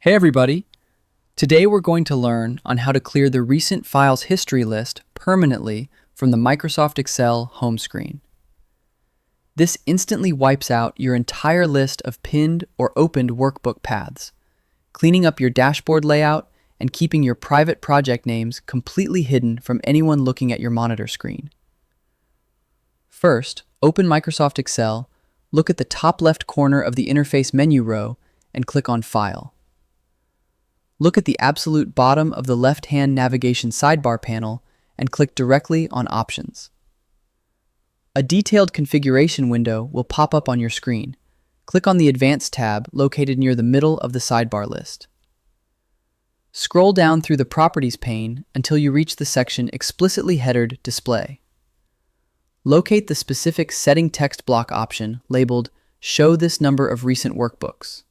Hey everybody! Today we're going to learn on how to clear the recent files history list permanently from the Microsoft Excel home screen. This instantly wipes out your entire list of pinned or opened workbook paths, cleaning up your dashboard layout and keeping your private project names completely hidden from anyone looking at your monitor screen. First, open Microsoft Excel, look at the top left corner of the interface menu row, and click on File. Look at the absolute bottom of the left-hand navigation sidebar panel and click directly on Options. A detailed configuration window will pop up on your screen. Click on the Advanced tab located near the middle of the sidebar list. Scroll down through the Properties pane until you reach the section explicitly headered Display. Locate the specific Setting text block option labeled Show this number of recent workbooks.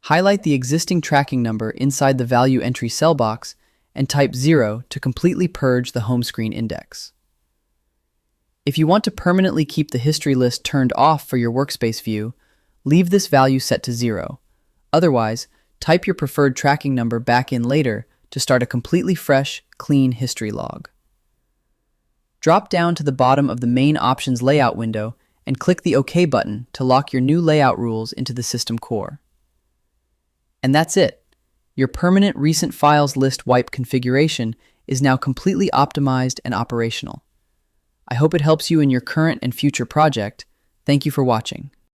Highlight the existing tracking number inside the value entry cell box and type 0 to completely purge the home screen index. If you want to permanently keep the history list turned off for your workspace view, leave this value set to 0. Otherwise, type your preferred tracking number back in later to start a completely fresh, clean history log. Drop down to the bottom of the main options layout window and click the OK button to lock your new layout rules into the system core. And that's it. Your permanent recent files list wipe configuration is now completely optimized and operational. I hope it helps you in your current and future project. Thank you for watching.